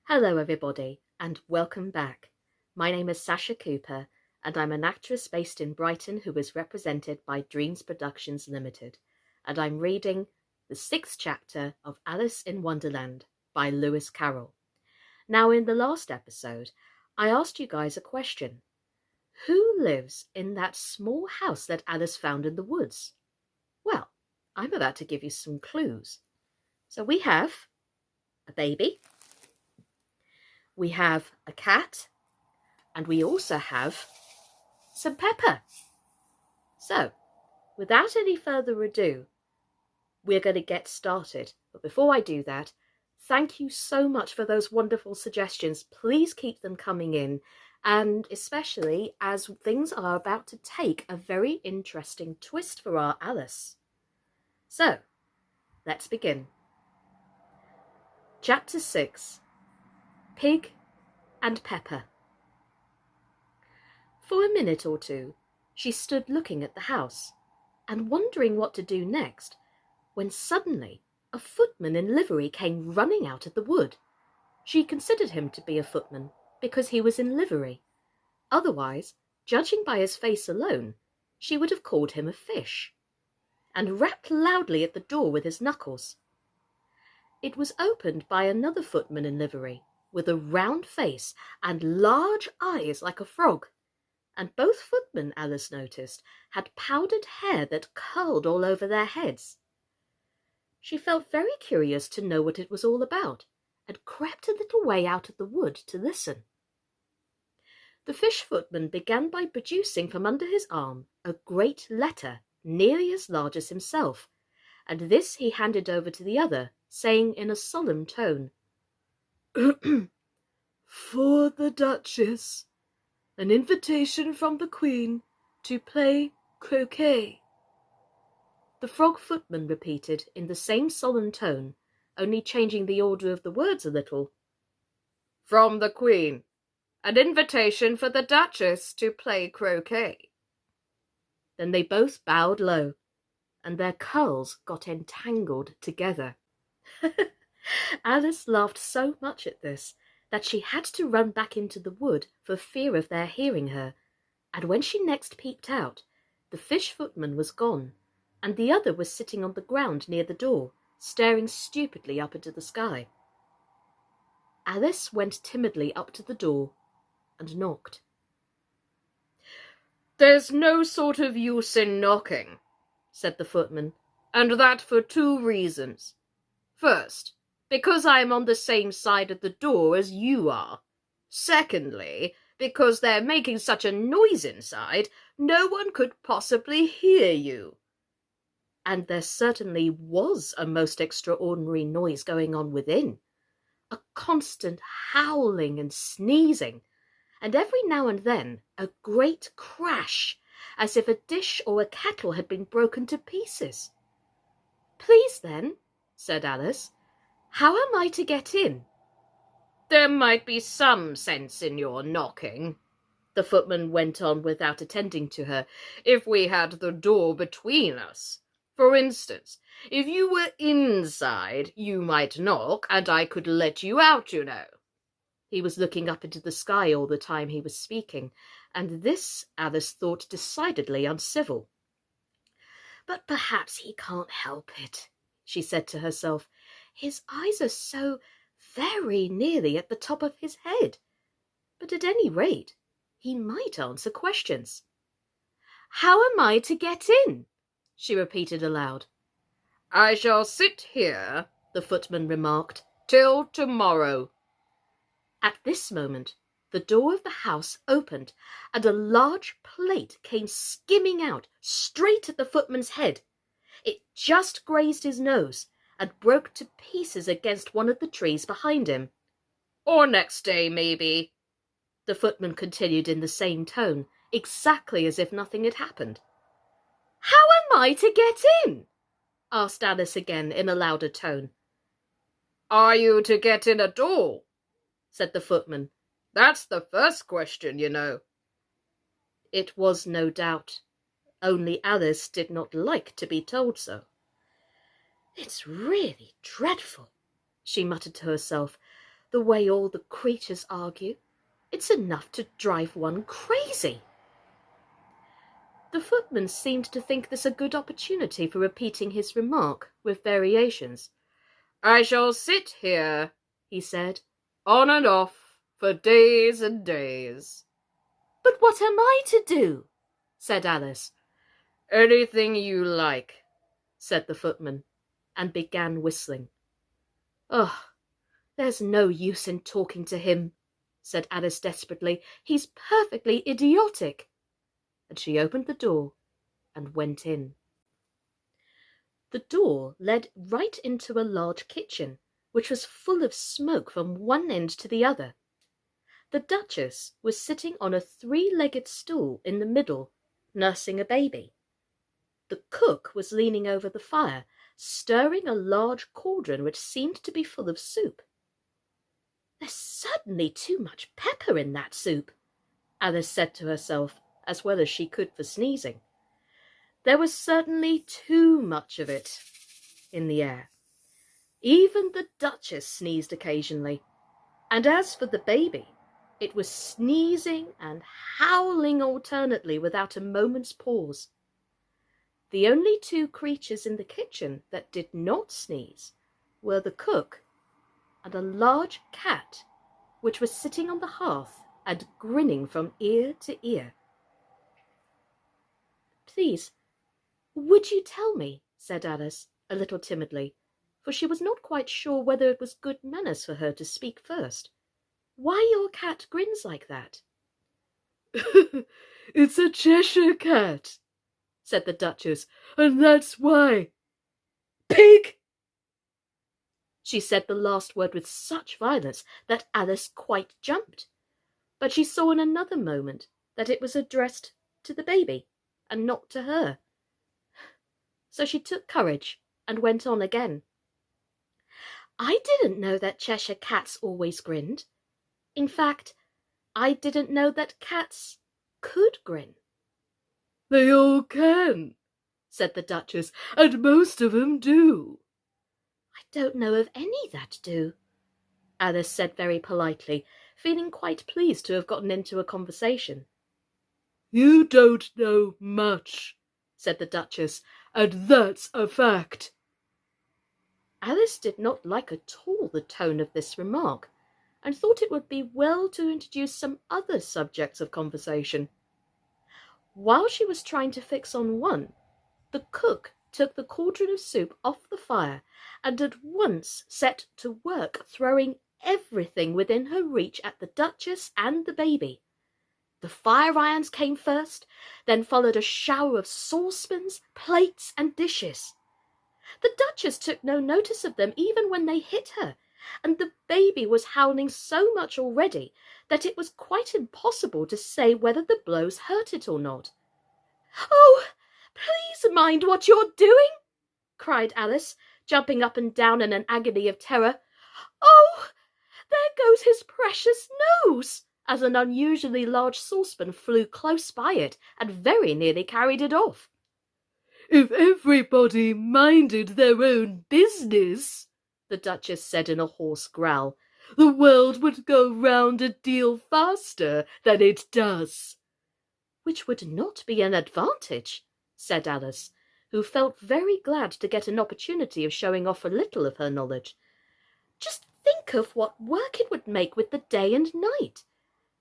Hello everybody and welcome back. My name is Sascha Cooper and I'm an actress based in Brighton who is represented by Dreams Productions Limited, and I'm reading the 6th chapter of Alice in Wonderland by Lewis Carrol. Now, in the last episode, I asked you guys a question. Who lives in that small house that Alice found in the woods? Well, I'm about to give you some clues. So we have a baby, we have a cat, and we also have some pepper. So, without any further ado, we're going to get started. But before I do that, thank you so much for those wonderful suggestions. Please keep them coming in, and especially as things are about to take a very interesting twist for our Alice. So, let's begin. Chapter 6, Pig and Pepper. For a minute or two, she stood looking at the house and wondering what to do next, when suddenly a footman in livery came running out of the wood. She considered him to be a footman because he was in livery. Otherwise, judging by his face alone, she would have called him a fish, and rapped loudly at the door with his knuckles. It was opened by another footman in livery, with a round face and large eyes like a frog, and both footmen, Alice noticed, had powdered hair that curled all over their heads. She felt very curious to know what it was all about, and crept a little way out of the wood to listen. The fish footman began by producing from under his arm a great letter nearly as large as himself, and this he handed over to the other, saying in a solemn tone, "For the Duchess, an invitation from the Queen to play croquet." The frog footman repeated in the same solemn tone, only changing the order of the words a little, "From the Queen, an invitation for the Duchess to play croquet." Then they both bowed low, and their curls got entangled together. Alice laughed so much at this that she had to run back into the wood for fear of their hearing her, and when she next peeped out, the fish footman was gone, and the other was sitting on the ground near the door, staring stupidly up into the sky. Alice went timidly up to the door and knocked. "There's no sort of use in knocking," said the footman, "and that for 2 reasons. First, because I am on the same side of the door as you are. Secondly, because they're making such a noise inside, no one could possibly hear you." And there certainly was a most extraordinary noise going on within, a constant howling and sneezing, and every now and then a great crash, as if a dish or a kettle had been broken to pieces. "Please then," said Alice, "how am I to get in?" "There might be some sense in your knocking," the footman went on without attending to her, "if we had the door between us. For instance, if you were inside, you might knock, and I could let you out, you know." He was looking up into the sky all the time he was speaking, and this Alice thought decidedly uncivil. "But perhaps he can't help it," she said to herself. "His eyes are so very nearly at the top of his head. But at any rate, he might answer questions." "How am I to get in?" she repeated aloud. "I shall sit here," the footman remarked, "till tomorrow." At this moment, the door of the house opened, and a large plate came skimming out straight at the footman's head. It just grazed his nose and broke to pieces against one of the trees behind him. "Or next day, maybe," the footman continued in the same tone, exactly as if nothing had happened. "How am I to get in?" asked Alice again in a louder tone. "Are you to get in at all?" said the footman. "That's the first question, you know." It was no doubt, only Alice did not like to be told so. "It's really dreadful," she muttered to herself. The way all the creatures argue, it's enough to drive one crazy." The footman seemed to think this a good opportunity for repeating his remark, with variations. "I shall sit here," he said, "on and off, for days and days." "But what am I to do?" said Alice. "Anything you like," said the footman, and began whistling. "Oh, there's no use in talking to him," said Alice desperately. "He's perfectly idiotic." And she opened the door and went in. The door led right into a large kitchen, which was full of smoke from one end to the other. The Duchess was sitting on a three-legged stool in the middle, nursing a baby. The cook was leaning over the fire, stirring a large cauldron which seemed to be full of soup. "There's certainly too much pepper in that soup," Alice said to herself, as well as she could for sneezing. There was certainly too much of it in the air. Even the Duchess sneezed occasionally, and as for the baby, it was sneezing and howling alternately without a moment's pause. The only two creatures in the kitchen that did not sneeze were the cook and a large cat, which was sitting on the hearth and grinning from ear to ear. "Please, would you tell me," said Alice, a little timidly, for she was not quite sure whether it was good manners for her to speak first, "why your cat grins like that?" "It's a Cheshire cat," said the Duchess, "and that's why." "Pig!" She said the last word with such violence that Alice quite jumped, but she saw in another moment that it was addressed to the baby and not to her. So she took courage and went on again. "I didn't know that Cheshire cats always grinned. In fact, I didn't know that cats could grin." "They all can," said the Duchess, "and most of 'em do." "I don't know of any that do," Alice said very politely, feeling quite pleased to have gotten into a conversation. "You don't know much," said the Duchess, "and that's a fact." Alice did not like at all the tone of this remark, and thought it would be well to introduce some other subjects of conversation. While she was trying to fix on one, the cook took the cauldron of soup off the fire and at once set to work throwing everything within her reach at the Duchess and the baby. The fire-irons came first, then followed a shower of saucepans, plates, and dishes. The Duchess took no notice of them even when they hit her, and the baby was howling so much already that it was quite impossible to say whether the blows hurt it or not. "Oh, please mind what you're doing!" cried Alice, jumping up and down in an agony of terror. "Oh, there goes his precious nose!" as an unusually large saucepan flew close by it and very nearly carried it off. "If everybody minded their own business," the Duchess said in a hoarse growl, "the world would go round a deal faster than it does." "Which would not be an advantage," said Alice, who felt very glad to get an opportunity of showing off a little of her knowledge. "Just think of what work it would make with the day and night.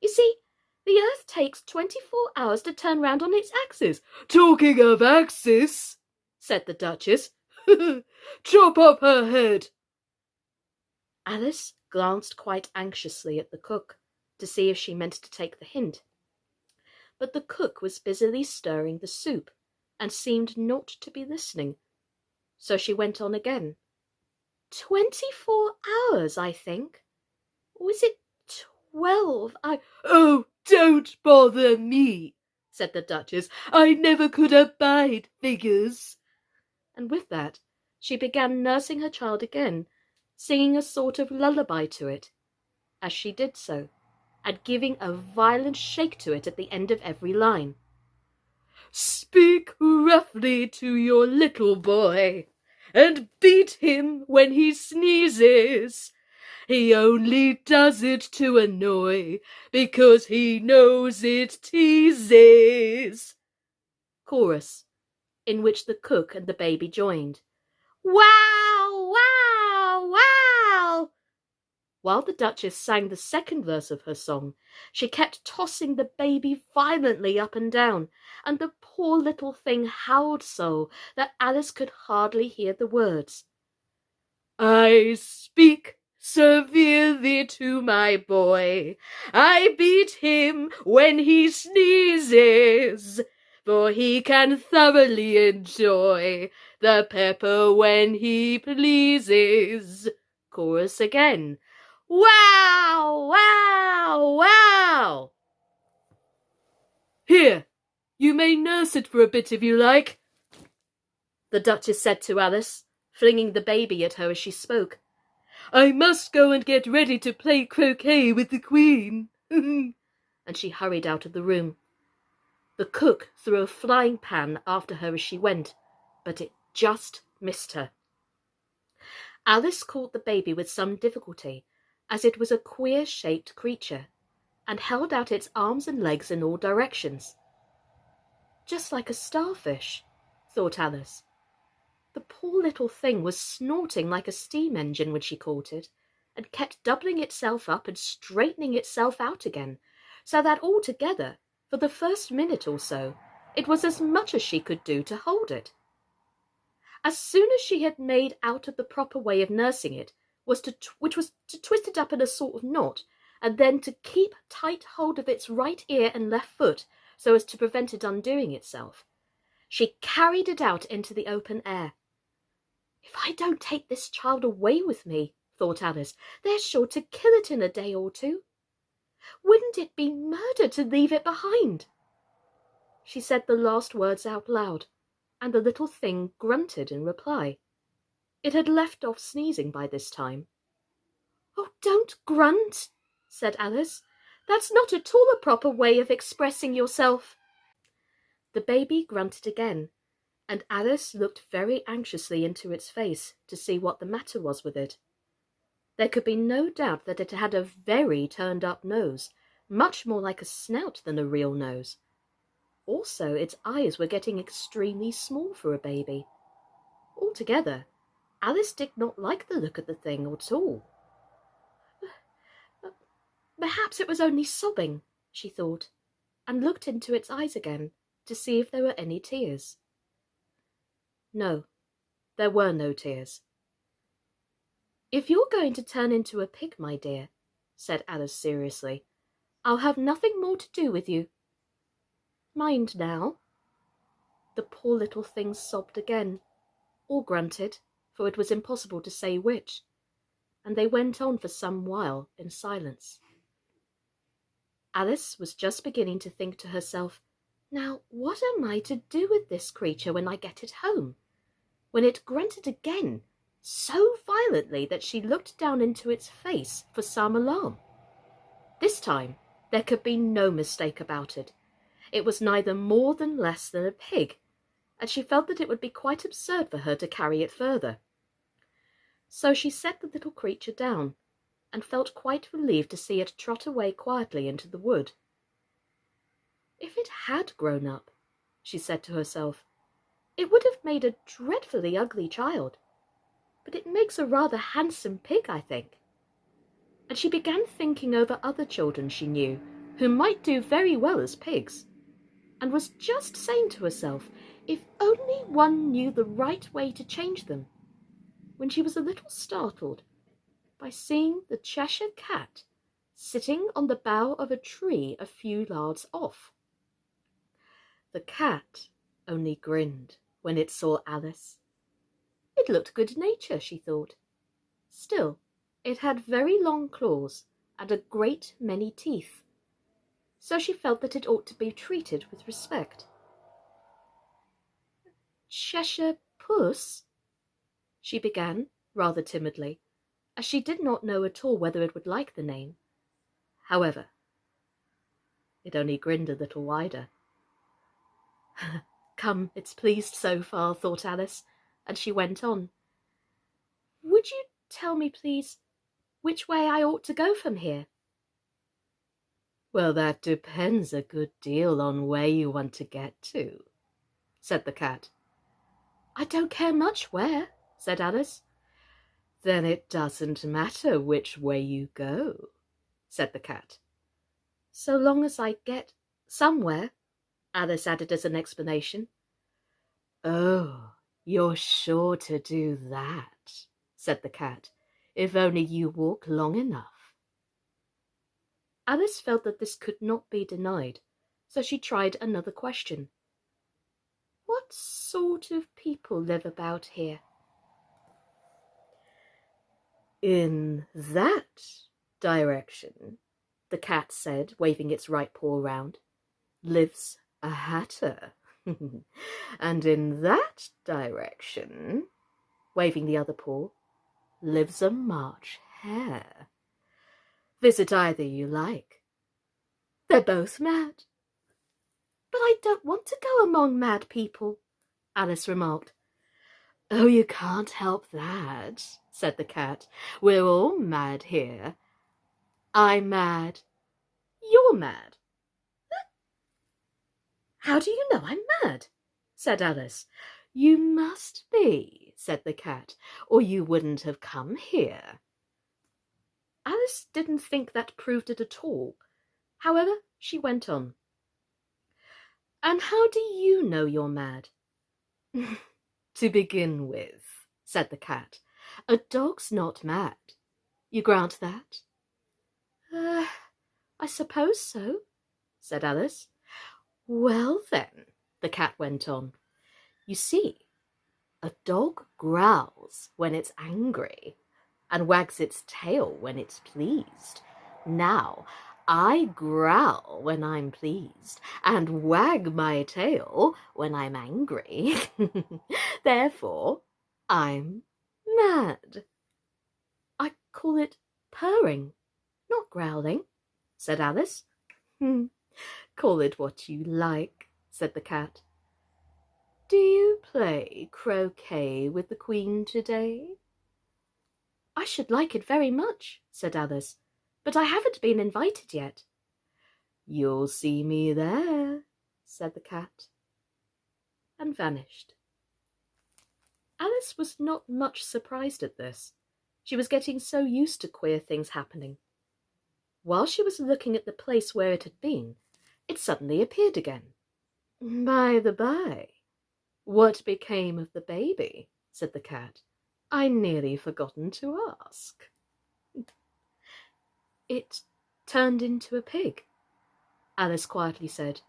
You see, the earth takes 24 hours to turn round on its axis." "Talking of axis," said the Duchess, "chop up her head." Alice glanced quite anxiously at the cook to see if she meant to take the hint. But the cook was busily stirring the soup and seemed not to be listening. So she went on again. 24 hours, I think. Or is it 12? "Oh, don't bother me," said the Duchess. "I never could abide figures." And with that, she began nursing her child again, singing a sort of lullaby to it, as she did so, and giving a violent shake to it at the end of every line. "Speak roughly to your little boy, and beat him when he sneezes. He only does it to annoy, because he knows it teases. Chorus, in which the cook and the baby joined. Wow, wow, wow! While the Duchess sang the second verse of her song, she kept tossing the baby violently up and down, and the poor little thing howled so that Alice could hardly hear the words. I speak severely to my boy. I beat him when he sneezes, for he can thoroughly enjoy the pepper when he pleases. Chorus again. Wow, wow, wow! Here, you may nurse it for a bit if you like, the Duchess said to Alice, flinging the baby at her as she spoke. I must go and get ready to play croquet with the Queen. And she hurried out of the room. The cook threw a frying pan after her as she went, but it just missed her. Alice caught the baby with some difficulty, as it was a queer-shaped creature, and held out its arms and legs in all directions. Just like a starfish, thought Alice. The poor little thing was snorting like a steam engine when she caught it, and kept doubling itself up and straightening itself out again, so that altogether, for the first minute or so, it was as much as she could do to hold it. As soon as she had made out of the proper way of nursing it, which was to twist it up in a sort of knot, and then to keep tight hold of its right ear and left foot so as to prevent it undoing itself, she carried it out into the open air. If I don't take this child away with me, thought Alice, they're sure to kill it in a day or two. Wouldn't it be murder to leave it behind? She said the last words out loud, and the little thing grunted in reply. It had left off sneezing by this time. Oh, don't grunt, said Alice. That's not at all a proper way of expressing yourself. The baby grunted again, and Alice looked very anxiously into its face to see what the matter was with it. There could be no doubt that it had a very turned-up nose, much more like a snout than a real nose. Also, its eyes were getting extremely small for a baby. Altogether, Alice did not like the look of the thing at all. Perhaps it was only sobbing, she thought, and looked into its eyes again to see if there were any tears. No, there were no tears. If you're going to turn into a pig, my dear, said Alice seriously, I'll have nothing more to do with you. Mind now. The poor little thing sobbed again, or grunted, for it was impossible to say which, and they went on for some while in silence. Alice was just beginning to think to herself, now what am I to do with this creature when I get it home? When it grunted again, so violently that she looked down into its face for some alarm. This time there could be no mistake about it. It was neither more nor less than a pig, and she felt that it would be quite absurd for her to carry it further. So she set the little creature down, and felt quite relieved to see it trot away quietly into the wood. If it had grown up, she said to herself, it would have made a dreadfully ugly child, but it makes a rather handsome pig, I think. And she began thinking over other children she knew who might do very well as pigs, and was just saying to herself, if only one knew the right way to change them, when she was a little startled by seeing the Cheshire Cat sitting on the bough of a tree a few yards off. The cat only grinned when it saw Alice. It looked good-natured, she thought. Still, it had very long claws and a great many teeth, so she felt that it ought to be treated with respect. Cheshire Puss, she began, rather timidly, as she did not know at all whether it would like the name. However, it only grinned a little wider. Come, it's pleased so far, thought Alice, and she went on. Would you tell me, please, which way I ought to go from here. Well, that depends a good deal on where you want to get to, said the cat. I don't care much where, said Alice. Then it doesn't matter which way you go, said the cat. So long as I get somewhere, Alice added as an explanation. Oh, you're sure to do that, said the cat, if only you walk long enough. Alice felt that this could not be denied, so she tried another question. What sort of people live about here? In that direction, the cat said, waving its right paw round, lives a hatter. And in that direction, waving the other paw, lives a March hare. Visit either you like. They're both mad. But I don't want to go among mad people, Alice remarked. Oh, you can't help that, said the cat. We're all mad here. I'm mad. You're mad. How do you know I'm mad? Said Alice. You must be, said the cat, or you wouldn't have come here. Alice didn't think that proved it at all. However, she went on. And how do you know you're mad? To begin with, said the cat, a dog's not mad. You grant that? I suppose so, said Alice. Well then, the cat went on, you see, a dog growls when it's angry and wags its tail when it's pleased. Now, I growl when I'm pleased and wag my tail when I'm angry. Therefore, I'm mad. I call it purring, not growling, said Alice. Call it what you like, said the cat. Do you play croquet with the Queen today? I should like it very much, said Alice, but I haven't been invited yet. You'll see me there, said the cat, and vanished. Alice was not much surprised at this. She was getting so used to queer things happening. While she was looking at the place where it had been, it suddenly appeared again. By the by, what became of the baby? Said the cat. I nearly forgotten to ask. It turned into a pig, Alice quietly said,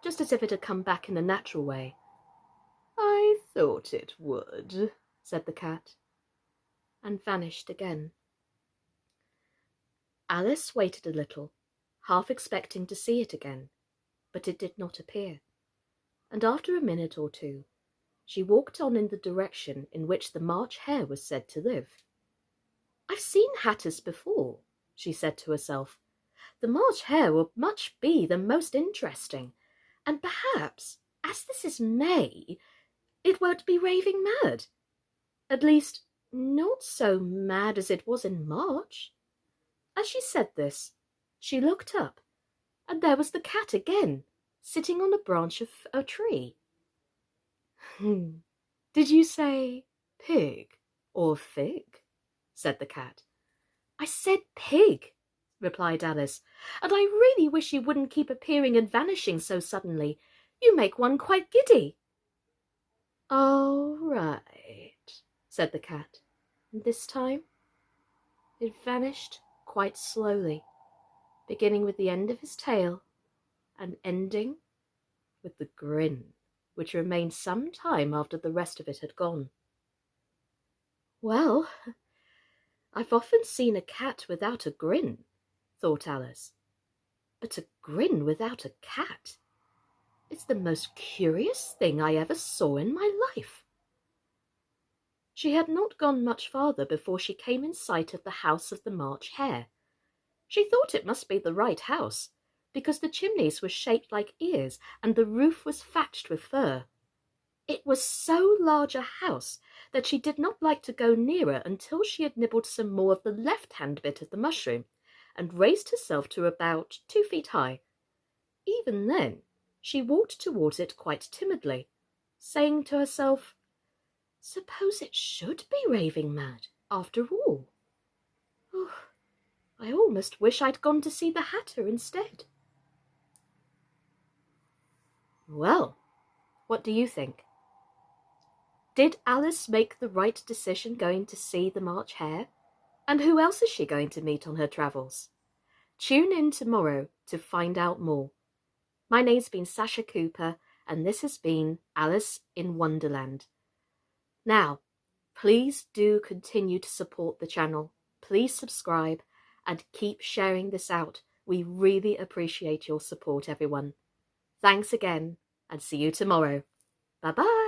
just as if it had come back in a natural way. I thought it would, said the cat, and vanished again. Alice waited a little, half expecting to see it again, but it did not appear, and after a minute or two, she walked on in the direction in which the March hare was said to live. I've seen hatters before, she said to herself. The March hare will much be the most interesting, and perhaps, as this is May, it won't be raving mad. At least, not so mad as it was in March. As she said this, she looked up, and there was the cat again, sitting on a branch of a tree. Did you say pig or fig? Said the cat. I said pig, replied Alice, and I really wish you wouldn't keep appearing and vanishing so suddenly. You make one quite giddy. All right, said the cat, and this time it vanished quite slowly, beginning with the end of his tail and ending with the grin, which remained some time after the rest of it had gone. Well, I've often seen a cat without a grin, thought Alice, but a grin without a cat is the most curious thing I ever saw in my life. She had not gone much farther before she came in sight of the house of the March hare. She thought it must be the right house, because the chimneys were shaped like ears and the roof was thatched with fur. It was so large a house that she did not like to go nearer until she had nibbled some more of the left-hand bit of the mushroom and raised herself to about 2 feet high. Even then, she walked towards it quite timidly, saying to herself, "Suppose it should be raving mad, after all? Oh, I almost wish I'd gone to see the Hatter instead." Well, what do you think? Did Alice make the right decision going to see the March Hare? And who else is she going to meet on her travels? Tune in tomorrow to find out more. My name's been Sascha Cooper, and this has been Alice in Wonderland. Now, please do continue to support the channel. Please subscribe and keep sharing this out. We really appreciate your support, everyone. Thanks again, and see you tomorrow. Bye-bye.